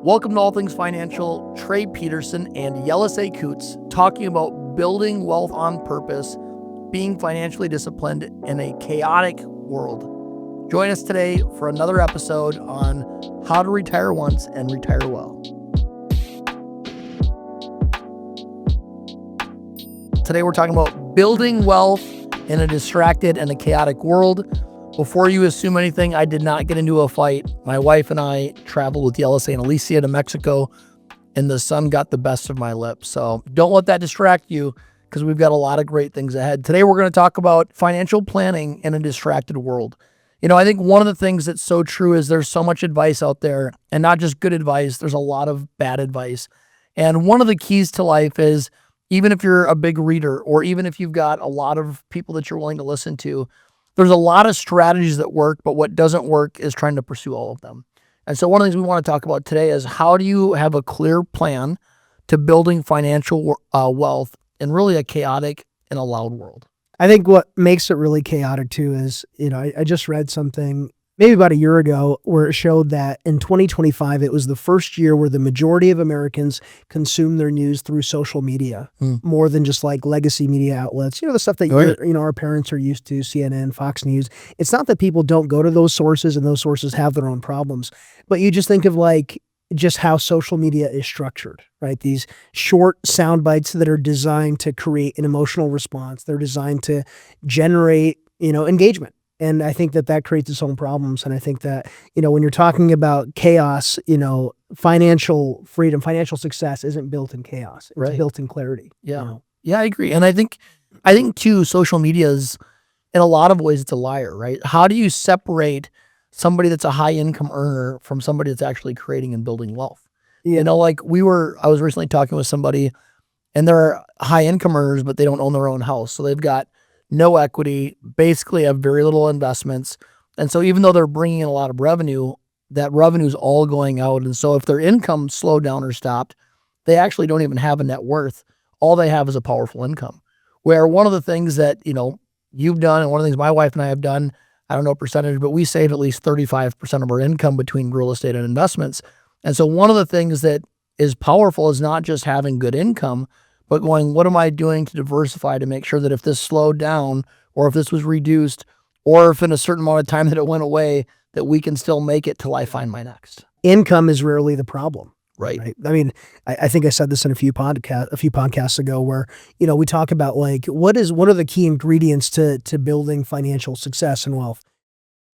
Welcome to All Things Financial. Trey Peterson and Yellis A. Coots talking about building wealth on purpose, being financially disciplined in a chaotic world. Join us today for another episode on how to retire once and retire well. Today we're talking about building wealth in a distracted and a chaotic world. Before you assume anything, I did not get into a fight. My wife and I traveled with Yellis and Alicia to Mexico, and the sun got the best of my lips. So don't let that distract you, because we've got a lot of great things ahead. Today, we're going to talk about financial planning in a distracted world. You know, I think one of the things that's so true is there's so much advice out there, and not just good advice, there's a lot of bad advice. And one of the keys to life is, even if you're a big reader, or even if you've got a lot of people that you're willing to listen to, there's a lot of strategies that work, but what doesn't work is trying to pursue all of them. And so one of the things we want to talk about today is, how do you have a clear plan to building financial wealth in really a chaotic and a loud world? I think what makes it really chaotic too is, I just read something maybe about a year ago where it showed that in 2025, it was the first year where the majority of Americans consume their news through social media, more than just like legacy media outlets. The stuff that our parents are used to, CNN, Fox News. It's not that people don't go to those sources and those sources have their own problems, but you just think of like just how social media is structured, right? These short sound bites that are designed to create an emotional response. They're designed to generate, engagement. And I think that creates its own problems. And I think that, when you're talking about chaos, financial freedom, financial success isn't built in chaos. It's built in clarity. Yeah. Yeah, I agree. And I think too, social media is, in a lot of ways, it's a liar, right? How do you separate somebody that's a high income earner from somebody that's actually creating and building wealth? Yeah. I was recently talking with somebody, and they're high income earners, but they don't own their own house. So they've got no equity, basically have very little investments. And so even though they're bringing in a lot of revenue, that revenue is all going out. And so if their income slowed down or stopped, they actually don't even have a net worth. All they have is a powerful income. Where one of the things that, you've done, and one of the things my wife and I have done, I don't know percentage, but we save at least 35% of our income between real estate and investments. And so one of the things that is powerful is not just having good income, but going, what am I doing to diversify to make sure that if this slowed down, or if this was reduced, or if in a certain amount of time that it went away, that we can still make it till I find my next. Income is rarely the problem. Right. I mean, I think I said this in a few podcasts ago, where, we talk about like, what are the key ingredients to building financial success and wealth?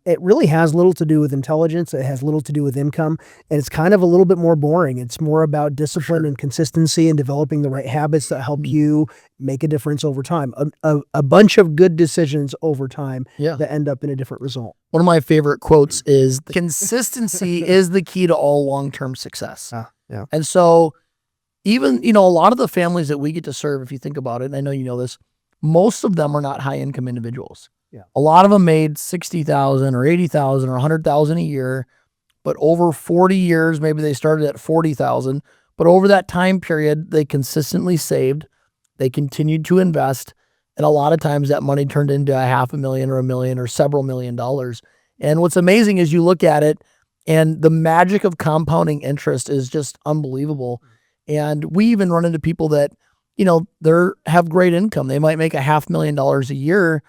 It really has little to do with intelligence. It has little to do with income. And it's kind of a little bit more boring. It's more about discipline and consistency and developing the right habits that help you make a difference over time. A bunch of good decisions over time that end up in a different result. One of my favorite quotes is, consistency is the key to all long-term success. Yeah. And so even, a lot of the families that we get to serve, if you think about it, and I know you know this, most of them are not high-income individuals. Yeah. A lot of them made $60,000 or $80,000 or $100,000 a year, but over 40 years, maybe they started at $40,000, but over that time period, they consistently saved, they continued to invest, and a lot of times that money turned into $500,000 or $1 million or several $1 million. And what's amazing is you look at it, and the magic of compounding interest is just unbelievable. And we even run into people that, they have great income. They might make $500,000 a year,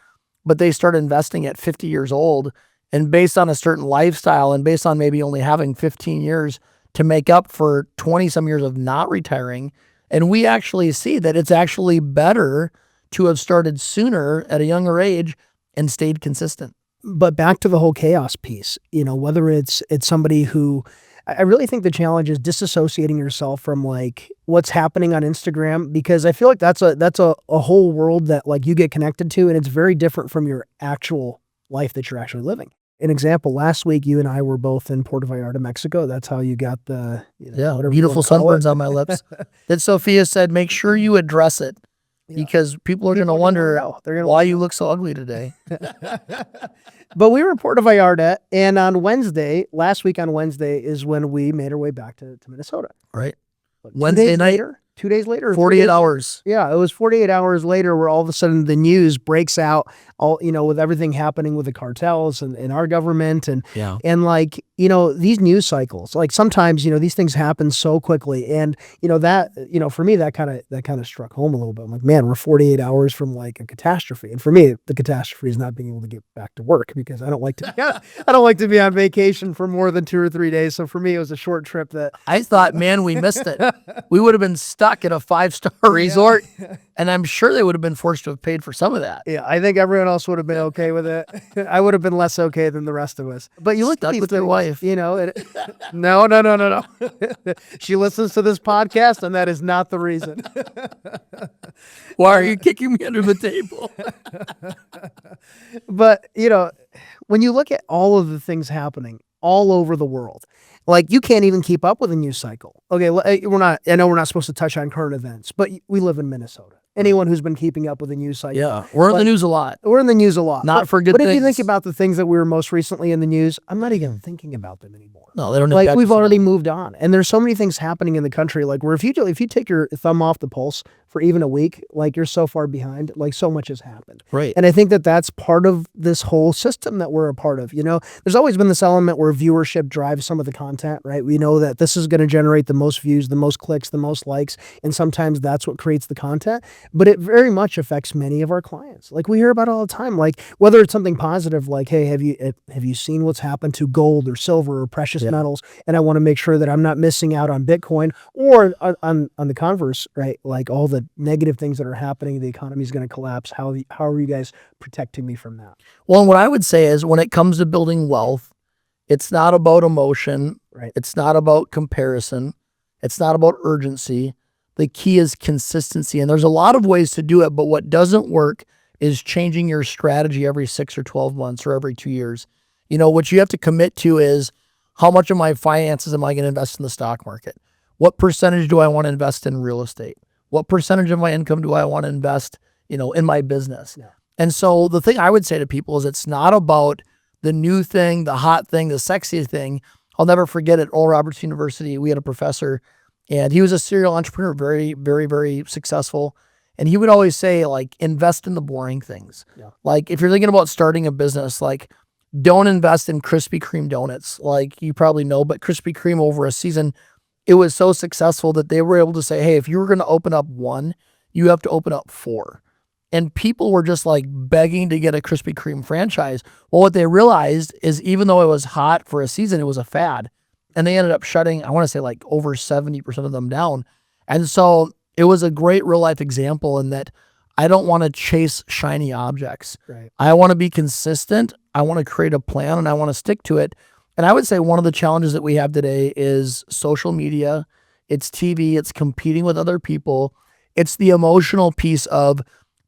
but they start investing at 50 years old, and based on a certain lifestyle and based on maybe only having 15 years to make up for 20 some years of not retiring. And we actually see that it's actually better to have started sooner at a younger age and stayed consistent. But back to the whole chaos piece, whether it's somebody who, I really think the challenge is disassociating yourself from like what's happening on Instagram, because I feel like that's a whole world that like you get connected to, and it's very different from your actual life that you're actually living. An example, last week, you and I were both in Puerto Vallarta, Mexico. That's how you got the beautiful sunburns on my lips. That Sophia said, make sure you address it, because people are going to wonder why you look so ugly today. But we were in Puerto Vallarta, and last week on Wednesday is when we made our way back to Minnesota. Right. Wednesday night? 2 days later. 48 hours. Yeah, it was 48 hours later where all of a sudden the news breaks out all, with everything happening with the cartels and our government Yeah. and like, these news cycles, like sometimes, these things happen so quickly. And, that, for me, that kind of struck home a little bit. I'm like, man, we're 48 hours from like a catastrophe. And for me, the catastrophe is not being able to get back to work because I don't like to be on vacation for more than 2 or 3 days. So for me, it was a short trip that I thought, man, we missed it. We would have been stuck at a 5-star resort, and I'm sure they would have been forced to have paid for some of that. Yeah, I think everyone else would have been okay with it. I would have been less okay than the rest of us. But you look Stuck at with these your things, wife. No. She listens to this podcast, and that is not the reason. Why are you kicking me under the table? But, when you look at all of the things happening all over the world, like you can't even keep up with a news cycle. Okay, I know we're not supposed to touch on current events, but we live in Minnesota. Anyone who's been keeping up with the news cycle. Yeah, we're in the news a lot. We're in the news a lot. Not for good But if you things. think about the things that we were most recently in the news, I'm not even thinking about them anymore. No, they don't Like impact we've us. already moved on, and there's so many things happening in the country. Like where if you take your thumb off the pulse for even a week, like you're so far behind. Like so much has happened. Right. And I think that that's part of this whole system that we're a part of. There's always been this element where viewership drives some of the content, right? We know that this is going to generate the most views, the most clicks, the most likes, and sometimes that's what creates the content. But it very much affects many of our clients. Like we hear about it all the time. Like whether it's something positive, like, hey, have you seen what's happened to gold or silver or precious metals? And I want to make sure that I'm not missing out on Bitcoin, or on the converse, right? Like all the negative things that are happening, the economy is going to collapse. How are you guys protecting me from that? Well, and what I would say is when it comes to building wealth, it's not about emotion. Right. It's not about comparison. It's not about urgency. The key is consistency. And there's a lot of ways to do it, but what doesn't work is changing your strategy every 6 or 12 months or every 2 years. What you have to commit to is how much of my finances am I going to invest in the stock market? What percentage do I want to invest in real estate? What percentage of my income do I want to invest, in my business? Yeah. And so the thing I would say to people is it's not about the new thing, the hot thing, the sexy thing. I'll never forget at Oral Roberts University, we had a professor and he was a serial entrepreneur, very, very, very successful. And he would always say, like, invest in the boring things. Yeah. Like if you're thinking about starting a business, like don't invest in Krispy Kreme donuts. Like you probably know, but Krispy Kreme over a season, it was so successful that they were able to say, hey, if you were going to open up one, you have to open up 4. And people were just like begging to get a Krispy Kreme franchise. Well, what they realized is even though it was hot for a season, it was a fad. And they ended up shutting, I want to say like over 70% of them down. And so it was a great real life example in that I don't want to chase shiny objects. Right. I want to be consistent. I want to create a plan and I want to stick to it. And I would say one of the challenges that we have today is social media. It's TV. It's competing with other people. It's the emotional piece of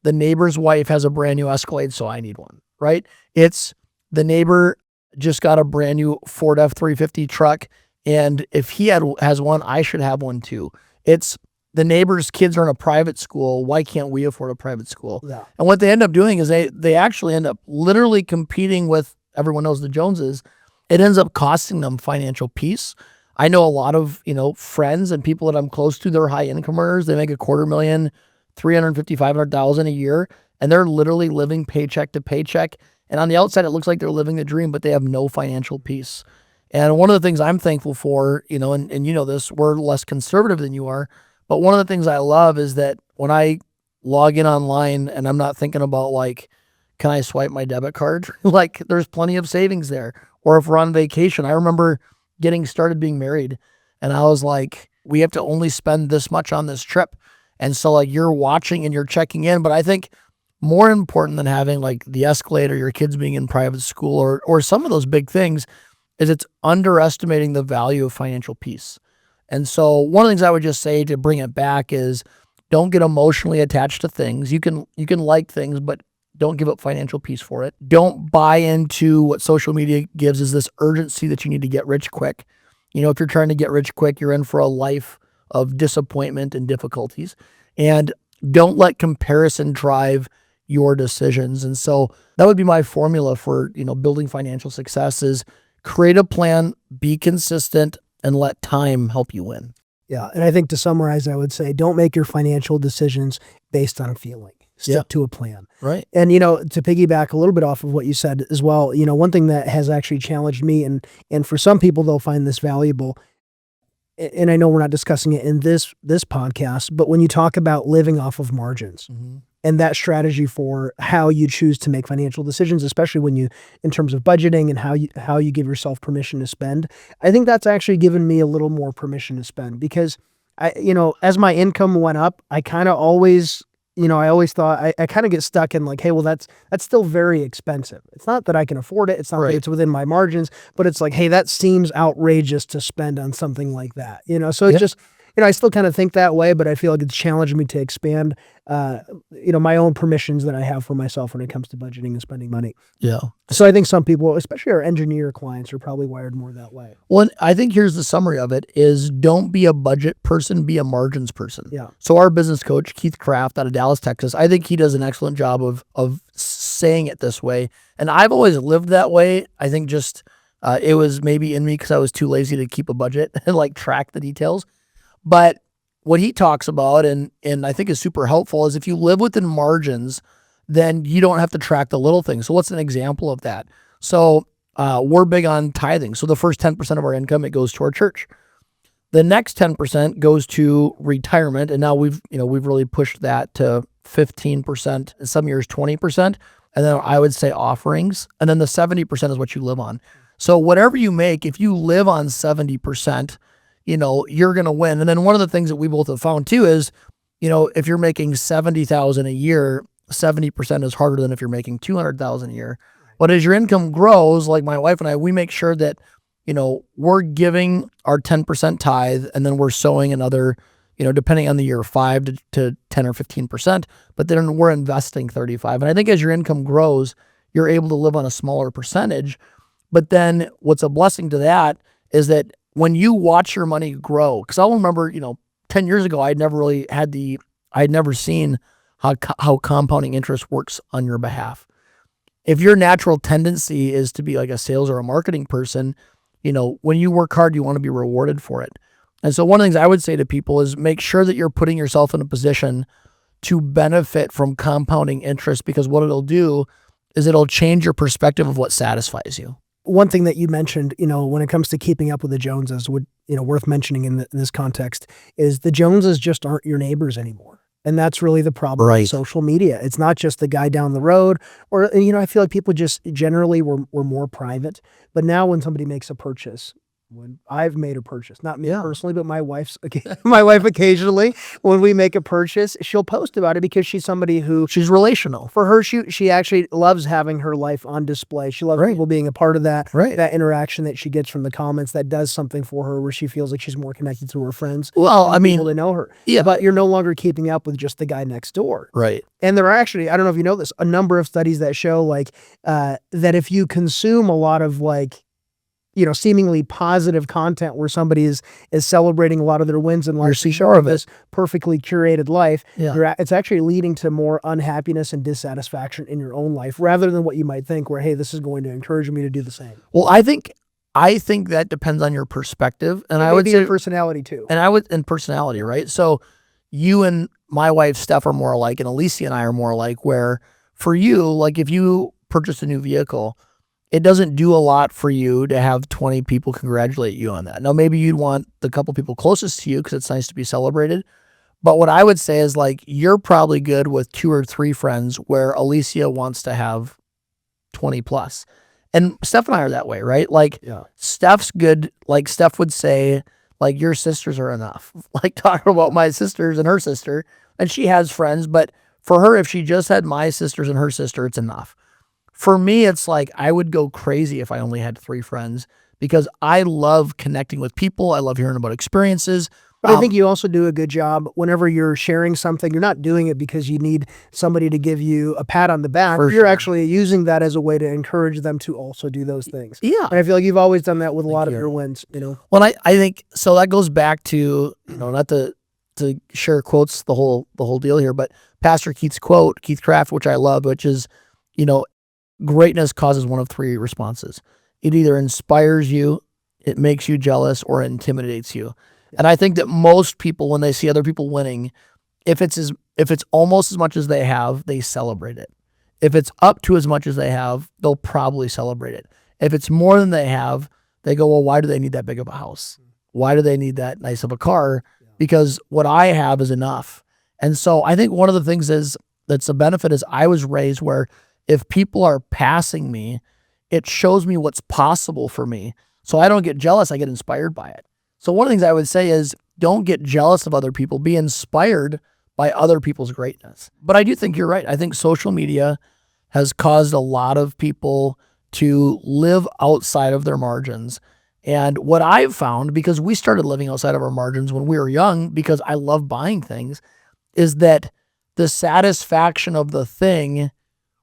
the neighbor's wife has a brand new Escalade, so I need one, right? It's the neighbor just got a brand new Ford F-350 truck, and if he has one, I should have one too. It's the neighbor's kids are in a private school. Why can't we afford a private school? Yeah. And what they end up doing is they actually end up literally competing with, everyone knows the Joneses. It ends up costing them financial peace. I know a lot of, friends and people that I'm close to, they're high income earners. They make $250,000, $350,000, $500,000 a year, and they're literally living paycheck to paycheck. And on the outside, it looks like they're living the dream, but they have no financial peace. And one of the things I'm thankful for, and you know this, we're less conservative than you are, but one of the things I love is that when I log in online and I'm not thinking about like, can I swipe my debit card? Like there's plenty of savings there. Or if we're on vacation, I remember getting started being married and I was like, we have to only spend this much on this trip. And so like you're watching and you're checking in, but I think more important than having like the Escalade or your kids being in private school or some of those big things is it's underestimating the value of financial peace. And so one of the things I would just say to bring it back is don't get emotionally attached to things. You can like things, but don't give up financial peace for it. Don't buy into what social media gives is this urgency that you need to get rich quick. If you're trying to get rich quick, you're in for a life of disappointment and difficulties. And don't let comparison drive your decisions. And so that would be my formula for, building financial success is create a plan, be consistent, and let time help you win. Yeah. And I think to summarize, I would say don't make your financial decisions based on a feeling. stick to a plan. Right. And, to piggyback a little bit off of what you said as well, one thing that has actually challenged me, and for some people, they'll find this valuable, and I know we're not discussing it in this podcast, but when you talk about living off of margins, and that strategy for how you choose to make financial decisions, especially when in terms of budgeting and how you give yourself permission to spend, I think that's actually given me a little more permission to spend, because as my income went up, I kind of always, I always thought I kind of get stuck in like, hey, well, that's still very expensive. It's not that I can afford it. It's not that it's within my margins, but it's like, hey, that seems outrageous to spend on something like that. So it's just, I still kind of think that way, but I feel like it's challenged me to expand, my own permissions that I have for myself when it comes to budgeting and spending money. Yeah. So I think some people, especially our engineer clients, are probably wired more that way. Well, I think here's the summary of it is don't be a budget person, be a margins person. Yeah. So our business coach, Keith Kraft out of Dallas, Texas, I think he does an excellent job of saying it this way. And I've always lived that way. I think just it was maybe in me because I was too lazy to keep a budget and like track the details. But what he talks about and I think is super helpful is if you live within margins, then you don't have to track the little things. So what's an example of that? So we're big on tithing. So the first 10% of our income, it goes to our church. The next 10% goes to retirement. And now we've really pushed that to 15%, in some years 20%. And then I would say offerings. And then the 70% is what you live on. So whatever you make, if you live on 70%, you're going to win. And then one of the things that we both have found too is, if you're making $70,000 a year, 70% is harder than if you're making $200,000 a year. But as your income grows, like my wife and I, we make sure that, we're giving our 10% tithe, and then we're sowing another, depending on the year, 5 to 10 or 15%, but then we're investing 35. And I think as your income grows, you're able to live on a smaller percentage. But then what's a blessing to that is that when you watch your money grow, because I'll remember, 10 years ago, I'd never seen how compounding interest works on your behalf. If your natural tendency is to be like a sales or a marketing person, when you work hard, you want to be rewarded for it. And so one of the things I would say to people is make sure that you're putting yourself in a position to benefit from compounding interest, because what it'll do is it'll change your perspective of what satisfies you. One thing that you mentioned, when it comes to keeping up with the Joneses, worth mentioning in this context is the Joneses just aren't your neighbors anymore. And that's really the problem with social media. It's not just the guy down the road, or, I feel like people just generally were more private. But now when somebody makes a purchase, when I've made a purchase, not me personally, but my wife occasionally, when we make a purchase, she'll post about it because she's somebody who, she's relational. For her, she actually loves having her life on display. She loves people being a part of that, that interaction that she gets from the comments. That does something for her where she feels like she's more connected to her friends. Well, I mean, people to know her. Yeah. But you're no longer keeping up with just the guy next door. Right. And there are actually, I don't know if you know this, a number of studies that show that if you consume a lot of seemingly positive content where somebody is celebrating a lot of their wins in life, this perfectly curated life, it's actually leading to more unhappiness and dissatisfaction in your own life, rather than what you might think, where, hey, this is going to encourage me to do the same. Well, I think that depends on your perspective, and I would say your personality too. And personality, right? So you and my wife Steph are more alike, and Alicia and I are more alike, where for you, like if you purchase a new vehicle, it doesn't do a lot for you to have 20 people congratulate you on that. Now, maybe you'd want the couple people closest to you because it's nice to be celebrated. But what I would say is you're probably good with 2 or 3 friends, where Alicia wants to have 20 plus. And Steph and I are that way, right? Steph's good. Steph would say, your sisters are enough. Talking about my sisters and her sister, and she has friends. But for her, if she just had my sisters and her sister, it's enough. For me, it's I would go crazy if I only had 3 friends, because I love connecting with people. I love hearing about experiences. But I think you also do a good job whenever you're sharing something. You're not doing it because you need somebody to give you a pat on the back. You're actually using that as a way to encourage them to also do those things. Yeah. And I feel like you've always done that with a lot of your wins, Well, I think, so that goes back to, not to share quotes, the whole deal here, but Pastor Keith's quote, Keith Kraft, which I love, which is, greatness causes one of 3 responses. It either inspires you, it makes you jealous, or it intimidates you. And I think that most people, when they see other people winning, if it's If it's almost as much as they have, they celebrate it. If it's up to as much as they have, they'll probably celebrate it. If it's more than they have, they go, well, why do they need that big of a house? Why do they need that nice of a car? Because what I have is enough. And so I think one of the things that's a benefit is I was raised where if people are passing me, it shows me what's possible for me. So I don't get jealous, I get inspired by it. So one of the things I would say is don't get jealous of other people, be inspired by other people's greatness. But I do think you're right. I think social media has caused a lot of people to live outside of their margins. And what I've found, because we started living outside of our margins when we were young, because I love buying things, is that the satisfaction of the thing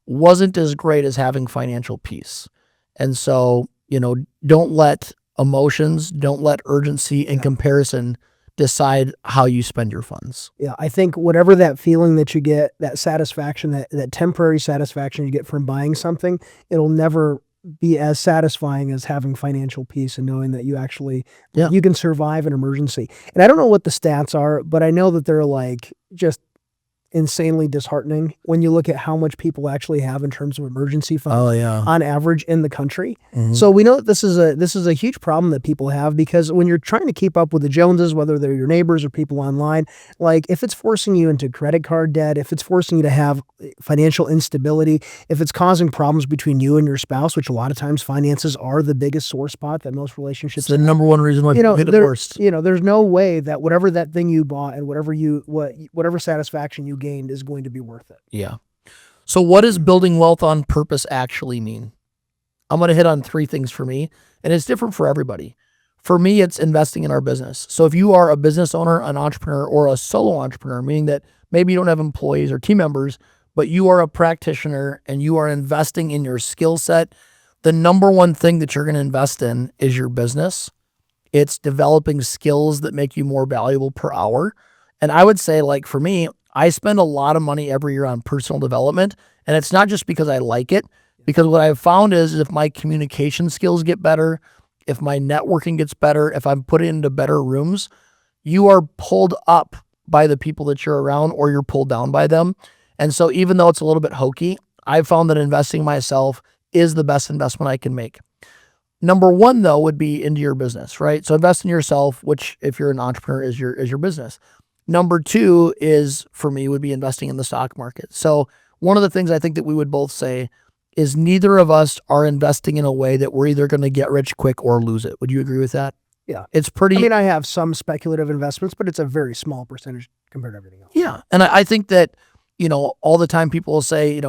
wasn't as great as having financial peace. And so, don't let emotions, don't let urgency and comparison decide how you spend your funds. Yeah, I think whatever that feeling that you get, that satisfaction, that temporary satisfaction you get from buying something, it'll never be as satisfying as having financial peace and knowing that you actually, you can survive an emergency. And I don't know what the stats are, but I know that they're like just insanely disheartening when you look at how much people actually have in terms of emergency funds on average in the country. So we know that this is a huge problem that people have, because when you're trying to keep up with the Joneses, whether they're your neighbors or people online, like if it's forcing you into credit card debt, if it's forcing you to have financial instability, if it's causing problems between you and your spouse, which a lot of times finances are the biggest sore spot that most relationships It's the number one reason why people get divorced. There's no way that whatever that thing you bought and whatever satisfaction you gained is going to be worth it. Yeah. So what does building wealth on purpose actually mean? I'm going to hit on three things for me, and it's different for everybody. For me, it's investing in our business. So if you are a business owner, an entrepreneur, or a solo entrepreneur, meaning that maybe you don't have employees or team members, but you are a practitioner and you are investing in your skill set, the number one thing that you're going to invest in is your business. It's developing skills that make you more valuable per hour. And I would say, like for me, I spend a lot of money every year on personal development, and it's not just because I like it, because what I've found is if my communication skills get better, if my networking gets better, if I'm put into better rooms, you are pulled up by the people that you're around or you're pulled down by them. And so even though it's a little bit hokey, I've found that investing in myself is the best investment I can make. Number one, though, would be into your business, right? So invest in yourself, which if you're an entrepreneur is your business. Number two is, for me, would be investing in the stock market. So one of the things I think that we would both say is neither of us are investing in a way that we're either going to get rich quick or lose it. Would you agree with that? Yeah. It's pretty... I mean, I have some speculative investments, but it's a very small percentage compared to everything else. Yeah. And I think that, all the time people will say,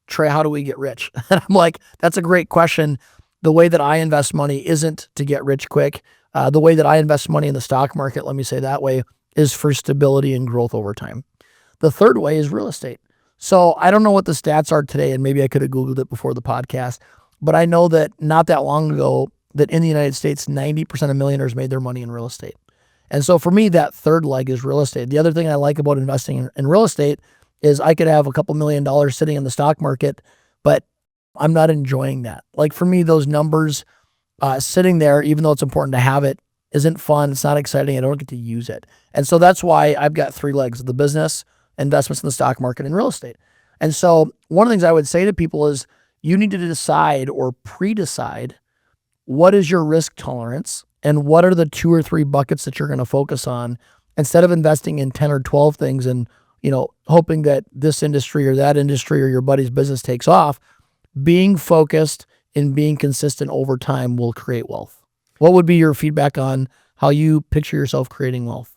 Trey, how do we get rich? And I'm like, that's a great question. The way that I invest money isn't to get rich quick. The way that I invest money in the stock market, let me say that way, is for stability and growth over time. The third way is real estate. So I don't know what the stats are today, and maybe I could have Googled it before the podcast, but I know that not that long ago that in the United States, 90% of millionaires made their money in real estate. And so for me, that third leg is real estate. The other thing I like about investing in real estate is I could have a couple $1 million sitting in the stock market, but I'm not enjoying that. Like for me, those numbers sitting there, even though it's important to have it, isn't fun. It's not exciting. I don't get to use it. And so that's why I've got three legs: the business, investments in the stock market, and real estate. And so one of the things I would say to people is you need to decide or pre-decide what is your risk tolerance and what are the 2 or 3 buckets that you're going to focus on, instead of investing in 10 or 12 things and, hoping that this industry or that industry or your buddy's business takes off. Being focused and being consistent over time will create wealth. What would be your feedback on how you picture yourself creating wealth?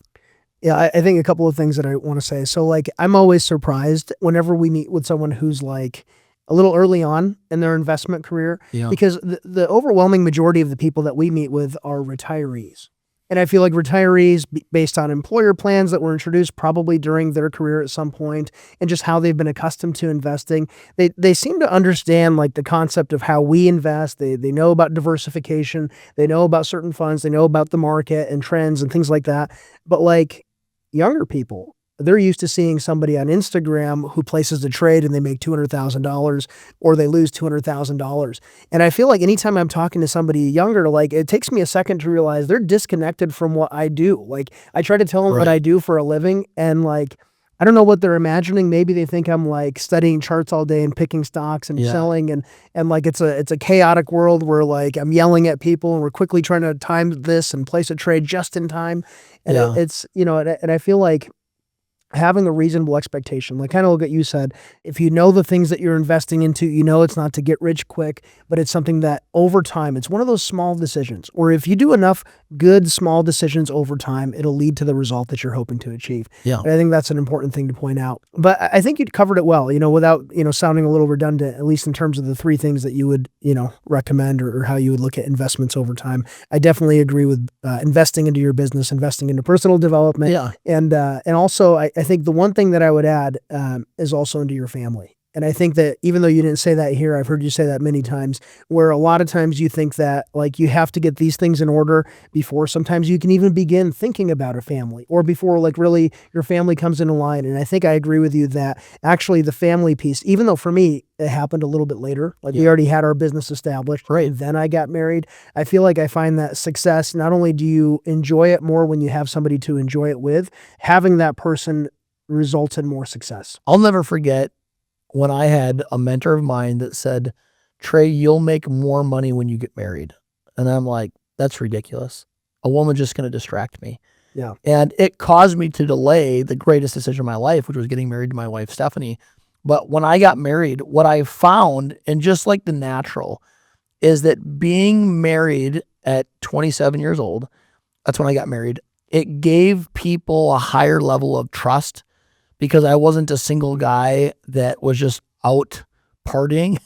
Yeah, I think a couple of things that I want to say. So like, I'm always surprised whenever we meet with someone who's like a little early on in their investment career, because the overwhelming majority of the people that we meet with are retirees. And I feel like retirees, based on employer plans that were introduced probably during their career at some point, and just how they've been accustomed to investing, they seem to understand like the concept of how we invest. They know about diversification. They know about certain funds. They know about the market and trends and things like that. But like younger people, they're used to seeing somebody on Instagram who places a trade and they make $200,000 or they lose $200,000. And I feel like anytime I'm talking to somebody younger, like it takes me a second to realize they're disconnected from what I do. Like I try to tell them what I do for a living, and like I don't know what they're imagining. Maybe they think I'm like studying charts all day and picking stocks and selling and like it's a chaotic world where like I'm yelling at people and we're quickly trying to time this and place a trade just in time. And it's, and I feel like having a reasonable expectation, like kind of what you said, if you know the things that you're investing into, it's not to get rich quick, but it's something that over time, it's one of those small decisions, or if you do enough good small decisions over time, it'll lead to the result that you're hoping to achieve. Yeah. And I think that's an important thing to point out. But I think you covered it well, without, sounding a little redundant, at least in terms of the three things that you would, recommend or how you would look at investments over time. I definitely agree with investing into your business, investing into personal development. Yeah. And also I think the one thing that I would add is also into your family. And I think that even though you didn't say that here, I've heard you say that many times, where a lot of times you think that like you have to get these things in order before sometimes you can even begin thinking about a family, or before like really your family comes into line. And I think I agree with you that actually the family piece, even though for me it happened a little bit later, like we already had our business established, Right. then I got married. I feel like I find that success, not only do you enjoy it more when you have somebody to enjoy it with, having that person results in more success. I'll never forget when I had a mentor of mine that said, Trey, you'll make more money when you get married. And I'm like, that's ridiculous. A woman's just going to distract me. Yeah. And it caused me to delay the greatest decision of my life, which was getting married to my wife, Stephanie. But when I got married, what I found, and just like the natural, is that being married at 27 years old, that's when I got married, it gave people a higher level of trust, because I wasn't a single guy that was just out partying.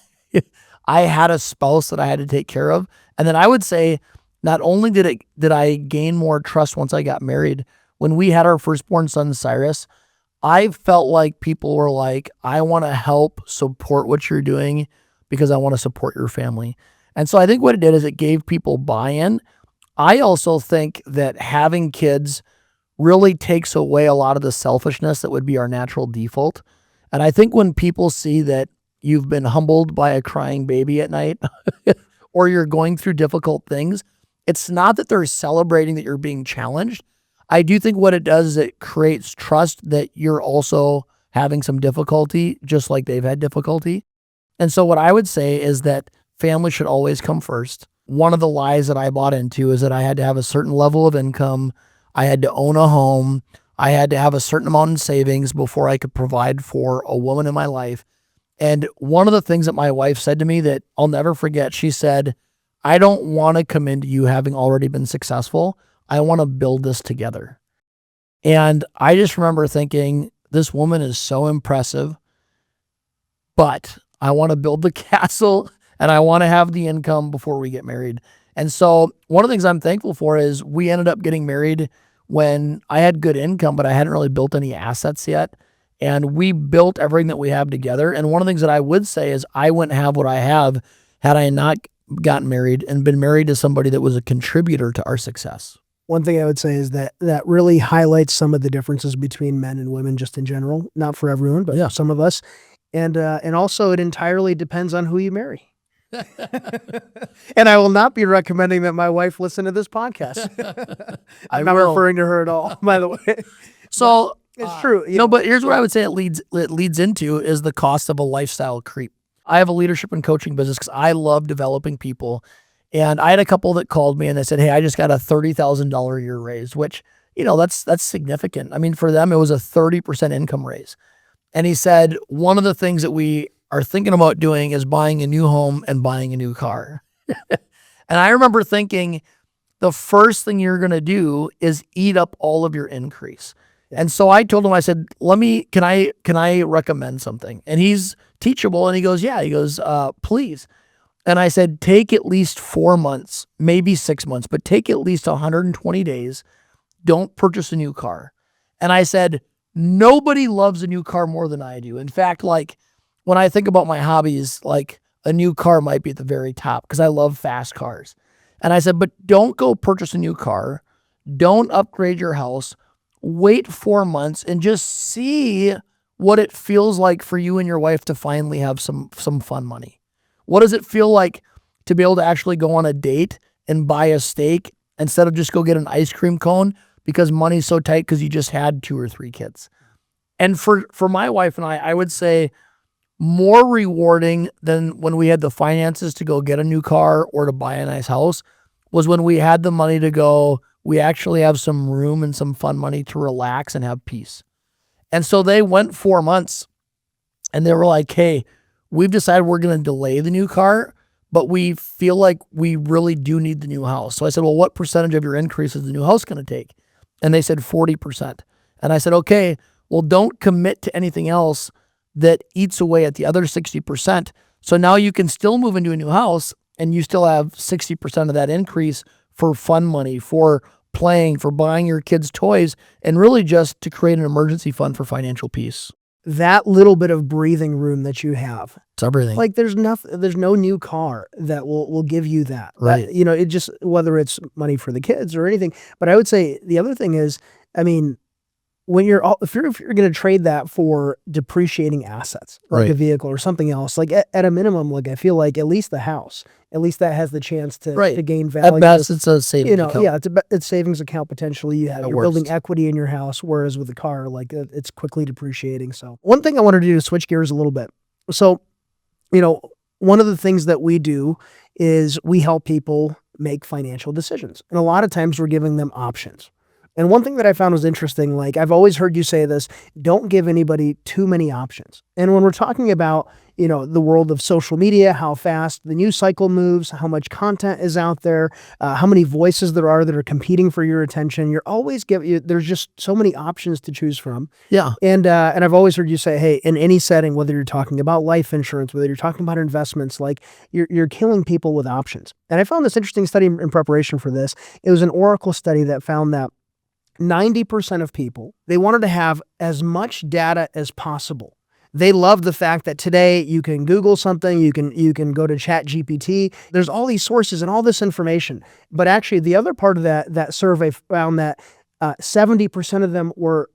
I had a spouse that I had to take care of. And then I would say, not only did I gain more trust once I got married, when we had our firstborn son, Cyrus, I felt like people were like, I want to help support what you're doing because I want to support your family. And so I think what it did is it gave people buy-in. I also think that having kids really takes away a lot of the selfishness that would be our natural default. And I think when people see that you've been humbled by a crying baby at night or you're going through difficult things, it's not that they're celebrating that you're being challenged. I do think what it does is it creates trust that you're also having some difficulty, just like they've had difficulty. And so what I would say is that family should always come first. One of the lies that I bought into is that I had to have a certain level of income, I had to own a home, I had to have a certain amount in savings before I could provide for a woman in my life. And one of the things that my wife said to me that I'll never forget, she said, I don't want to come into you having already been successful. I want to build this together. And I just remember thinking, this woman is so impressive, but I want to build the castle and I want to have the income before we get married. And so one of the things I'm thankful for is we ended up getting married when I had good income, but I hadn't really built any assets yet. And we built everything that we have together. And one of the things that I would say is I wouldn't have what I have had I not gotten married and been married to somebody that was a contributor to our success. One thing I would say is that really highlights some of the differences between men and women just in general, not for everyone, but some of us. And also it entirely depends on who you marry. And I will not be recommending that my wife listen to this podcast. I'm not referring to her at all, by the way. So it's true. But here's what I would say it leads into is the cost of a lifestyle creep. I have a leadership and coaching business because I love developing people. And I had a couple that called me and they said, hey, I just got a $30,000 a year raise, which, that's significant. I mean, for them, it was a 30% income raise. And he said, one of the things that we are thinking about doing is buying a new home and buying a new car. And I remember thinking, the first thing you're going to do is eat up all of your increase. And so I told him, I said, can I recommend something? And he's teachable. And he goes, yeah, please. And I said, take at least 4 months, maybe 6 months, but take at least 120 days. Don't purchase a new car. And I said, nobody loves a new car more than I do. In fact, like when I think about my hobbies, like a new car might be at the very top because I love fast cars. And I said, but don't go purchase a new car. Don't upgrade your house. Wait 4 months and just see what it feels like for you and your wife to finally have some fun money. What does it feel like to be able to actually go on a date and buy a steak instead of just go get an ice cream cone because money's so tight because you just had 2 or 3 kids? And for my wife and I would say more rewarding than when we had the finances to go get a new car or to buy a nice house was when we had the money to go, we actually have some room and some fun money to relax and have peace. And so they went 4 months and they were like, hey, we've decided we're going to delay the new car, but we feel like we really do need the new house. So I said, well, what percentage of your increase is the new house going to take? And they said 40%. And I said, okay, well, don't commit to anything else that eats away at the other 60%. So now you can still move into a new house and you still have 60% of that increase for fun money, for playing, for buying your kids toys, and really just to create an emergency fund for financial peace. That little bit of breathing room that you have. It's everything. Like there's no new car that will give you that. Right. It just, whether it's money for the kids or anything. But I would say the other thing is, I mean, when if you're going to trade that for depreciating assets, like a vehicle or something else, like at a minimum, like I feel like at least the house, at least that has the chance to gain value. At best, it's a savings account. Yeah, it's savings account potentially. You're building equity in your house, whereas with a car, like it's quickly depreciating. So one thing I wanted to do is switch gears a little bit. So, one of the things that we do is we help people make financial decisions, and a lot of times we're giving them options. And one thing that I found was interesting, like I've always heard you say this, don't give anybody too many options. And when we're talking about, the world of social media, how fast the news cycle moves, how much content is out there, how many voices there are that are competing for your attention, there's just so many options to choose from. Yeah. And I've always heard you say, hey, in any setting, whether you're talking about life insurance, whether you're talking about investments, like you're killing people with options. And I found this interesting study in preparation for this. It was an Oracle study that found that 90% of people, they wanted to have as much data as possible. They love the fact that today you can Google something, you can go to ChatGPT. There's all these sources and all this information. But actually, the other part of that survey found that 70% of them were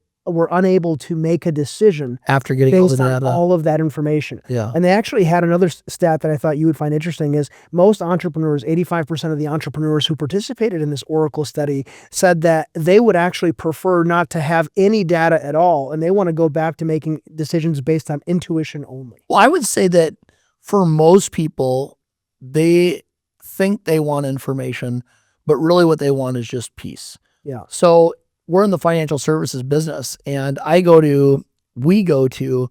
unable to make a decision after getting based on all of that information. Yeah. And they actually had another stat that I thought you would find interesting is most entrepreneurs, 85% of the entrepreneurs who participated in this Oracle study said that they would actually prefer not to have any data at all. And they want to go back to making decisions based on intuition only. Well, I would say that for most people, they think they want information, but really what they want is just peace. Yeah. So we're in the financial services business, and we go to,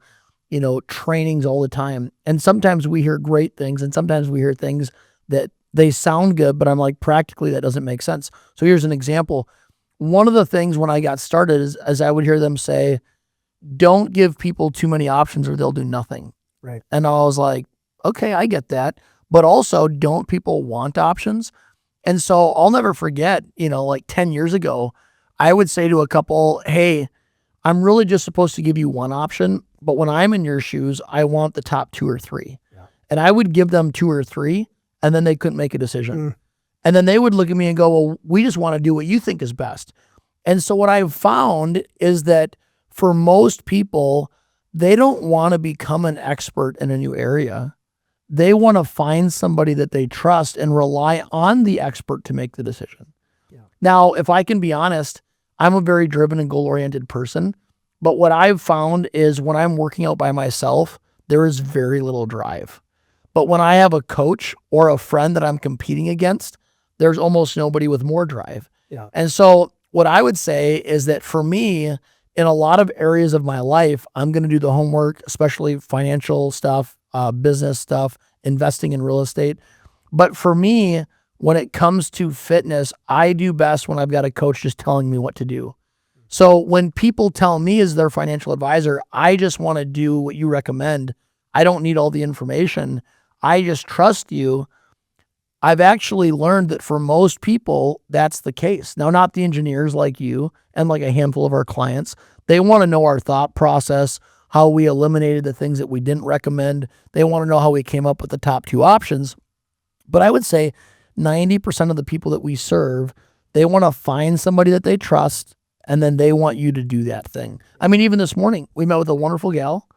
trainings all the time. And sometimes we hear great things, and sometimes we hear things that they sound good, but I'm like, practically that doesn't make sense. So here's an example. One of the things when I got started is I would hear them say, don't give people too many options or they'll do nothing. Right. And I was like, okay, I get that. But also, don't people want options? And so I'll never forget, like 10 years ago, I would say to a couple, hey, I'm really just supposed to give you one option, but when I'm in your shoes, I want the top 2 or 3. Yeah. And I would give them 2 or 3, and then they couldn't make a decision. And then they would look at me and go, well, we just want to do what you think is best. And so what I've found is that for most people, they don't want to become an expert in a new area. They want to find somebody that they trust and rely on the expert to make the decision. Yeah. Now, if I can be honest, I'm a very driven and goal-oriented person, but what I've found is when I'm working out by myself, there is very little drive. But when I have a coach or a friend that I'm competing against, there's almost nobody with more drive. Yeah. And so what I would say is that for me, in a lot of areas of my life, I'm going to do the homework, especially financial stuff, business stuff, investing in real estate. But for me, when it comes to fitness, I do best when I've got a coach just telling me what to do. So when people tell me as their financial advisor, I just want to do what you recommend, I don't need all the information, I just trust you, I've actually learned that for most people, that's the case. Now, not the engineers like you and like a handful of our clients. They want to know our thought process, how we eliminated the things that we didn't recommend. They want to know how we came up with the top 2 options. But I would say 90% of the people that we serve, they want to find somebody that they trust, and then they want you to do that thing. I mean, even this morning, we met with a wonderful gal,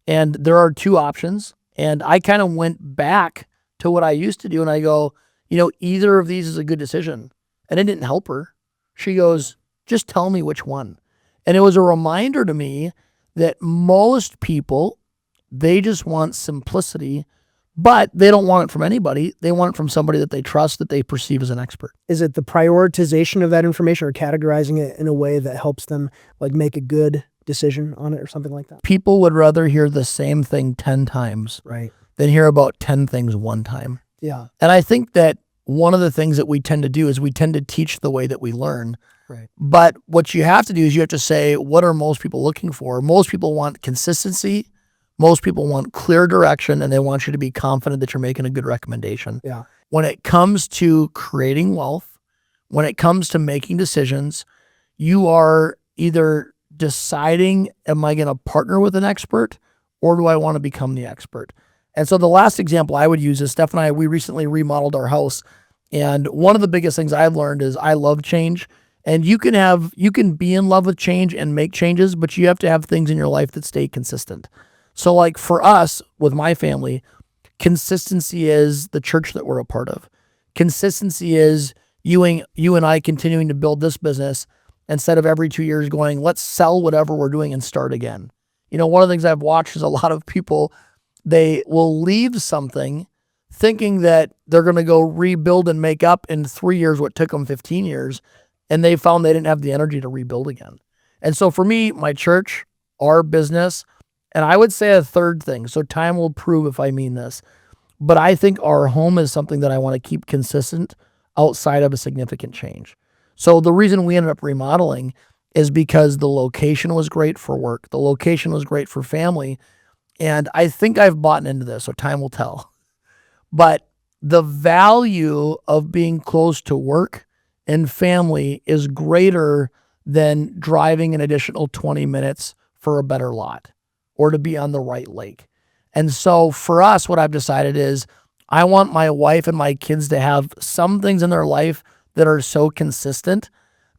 and there are 2 options, and I kind of went back to what I used to do, and I go, either of these is a good decision. And it didn't help her. She goes, just tell me which one. And it was a reminder to me that most people, they just want simplicity, but they don't want it from anybody. They want it from somebody that they trust, that they perceive as an expert. Is it the prioritization of that information or categorizing it in a way that helps them like make a good decision on it or something like that? People would rather hear the same thing 10 times Right. than hear about 10 things one time. Yeah. And I think that one of the things that we tend to do is we tend to teach the way that we learn. Right. But what you have to do is you have to say, what are most people looking for? Most people want consistency. Most people want clear direction, and they want you to be confident that you're making a good recommendation. Yeah. When it comes to creating wealth, when it comes to making decisions, you are either deciding, am I going to partner with an expert, or do I want to become the expert? And so the last example I would use is Steph and I, we recently remodeled our house. And one of the biggest things I've learned is I love change. And you can be in love with change and make changes, but you have to have things in your life that stay consistent. So like for us, with my family, consistency is the church that we're a part of. Consistency is you and I continuing to build this business instead of every 2 years going, let's sell whatever we're doing and start again. One of the things I've watched is a lot of people, they will leave something thinking that they're going to go rebuild and make up in 3 years what took them 15 years. And they found they didn't have the energy to rebuild again. And so for me, my church, our business, and I would say a third thing, so time will prove if I mean this, but I think our home is something that I want to keep consistent outside of a significant change. So the reason we ended up remodeling is because the location was great for work. The location was great for family. And I think I've bought into this, so time will tell. But the value of being close to work and family is greater than driving an additional 20 minutes for a better lot or to be on the right lake. And so for us, what I've decided is I want my wife and my kids to have some things in their life that are so consistent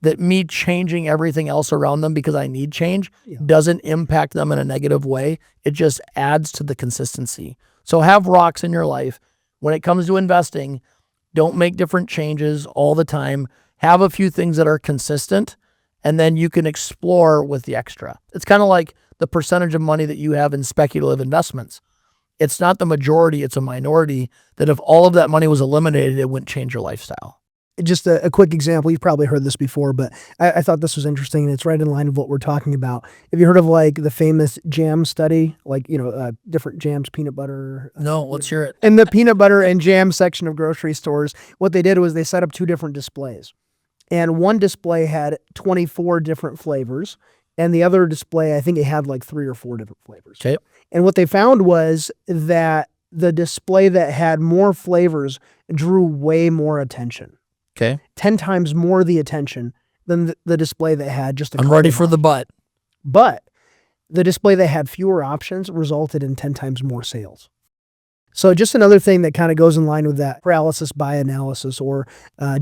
that me changing everything else around them because I need change doesn't impact them in a negative way. It just adds to the consistency. So have rocks in your life. When it comes to investing, don't make different changes all the time. Have a few things that are consistent, and then you can explore with the extra. It's kind of like the percentage of money that you have in speculative investments. It's not the majority, it's a minority that if all of that money was eliminated, it wouldn't change your lifestyle. Just a quick example. You've probably heard this before, but I thought this was interesting, and it's right in line with what we're talking about. Have you heard of like the famous jam study? Like, different jams, peanut butter. No, let's hear it. In the peanut butter and jam section of grocery stores, what they did was they set up two different displays. And one display had 24 different flavors, and the other display, I think it had like 3 or 4 different flavors. Okay. And what they found was that the display that had more flavors drew way more attention. Okay. 10 times more the attention than the display that had just a I'm ready for the but. But the display that had fewer options resulted in 10 times more sales. So just another thing that kind of goes in line with that paralysis by analysis or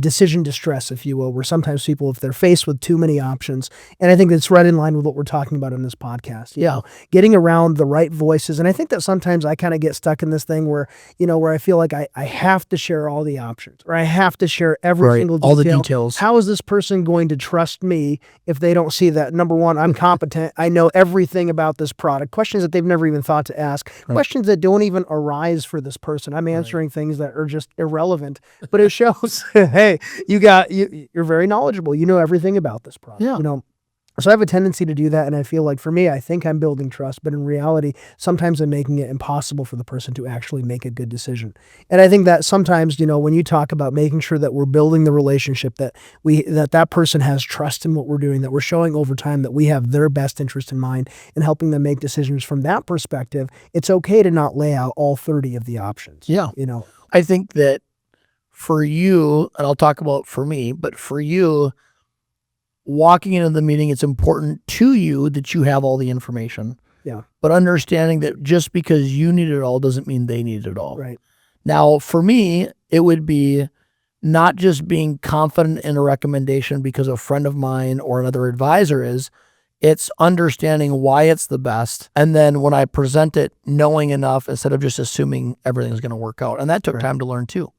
decision distress, if you will, where sometimes people, if they're faced with too many options, and I think that's right in line with what we're talking about in this podcast, you know, getting around the right voices. And I think that sometimes I kind of get stuck in this thing where, where I feel like I have to share all the options or I have to share every single detail. All the details. How is this person going to trust me if they don't see that, number one, I'm competent, I know everything about this product, questions that they've never even thought to ask, questions that don't even arise for this person. I'm answering things that are just irrelevant, but it shows, hey, you're very knowledgeable. You know everything about this product. Yeah. So I have a tendency to do that. And I feel like for me, I think I'm building trust, but in reality, sometimes I'm making it impossible for the person to actually make a good decision. And I think that sometimes, when you talk about making sure that we're building the relationship, that that person has trust in what we're doing, that we're showing over time that we have their best interest in mind and helping them make decisions from that perspective, it's okay to not lay out all 30 of the options. Yeah. I think that for you, and I'll talk about for me, but for you, walking into the meeting, it's important to you that you have all the information. Yeah. But understanding that just because you need it all doesn't mean they need it all. Right. Now, for me, it would be not just being confident in a recommendation because a friend of mine or another advisor is, it's understanding why it's the best. And then when I present it, knowing enough instead of just assuming everything's going to work out. And that took time to learn too.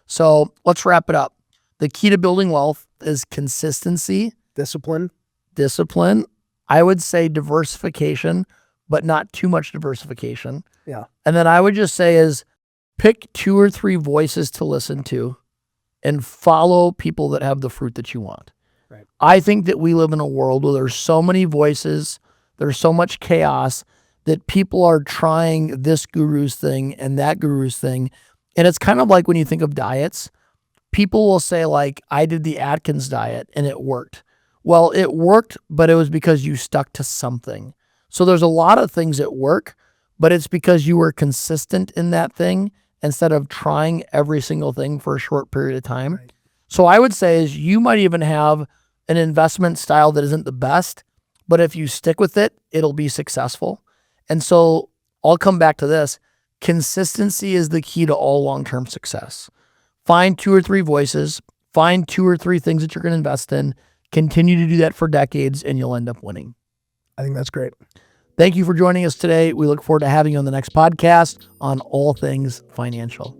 So let's wrap it up. The key to building wealth is consistency, Discipline, I would say diversification, but not too much diversification. Yeah. And then I would just say is pick 2 or 3 voices to listen to and follow people that have the fruit that you want. Right. I think that we live in a world where there's so many voices, there's so much chaos that people are trying this guru's thing and that guru's thing. And it's kind of like when you think of diets, people will say like, I did the Atkins diet and it worked. Well, it worked, but it was because you stuck to something. So there's a lot of things that work, but it's because you were consistent in that thing instead of trying every single thing for a short period of time. Right. So I would say is you might even have an investment style that isn't the best, but if you stick with it, it'll be successful. And so I'll come back to this. Consistency is the key to all long-term success. Find 2 or 3 voices, find 2 or 3 things that you're going to invest in, continue to do that for decades, and you'll end up winning. I think that's great. Thank you for joining us today. We look forward to having you on the next podcast on all things financial.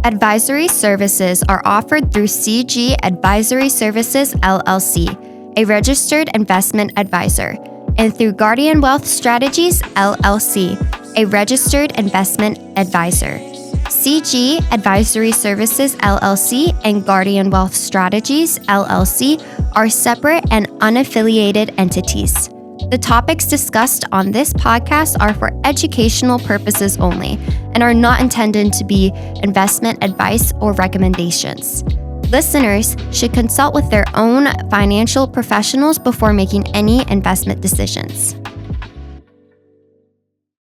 Advisory services are offered through CG Advisory Services, LLC, a registered investment advisor, and through Guardian Wealth Strategies, LLC, a registered investment advisor. CG Advisory Services, LLC, and Guardian Wealth Strategies, LLC, are separate and unaffiliated entities. The topics discussed on this podcast are for educational purposes only and are not intended to be investment advice or recommendations. Listeners should consult with their own financial professionals before making any investment decisions.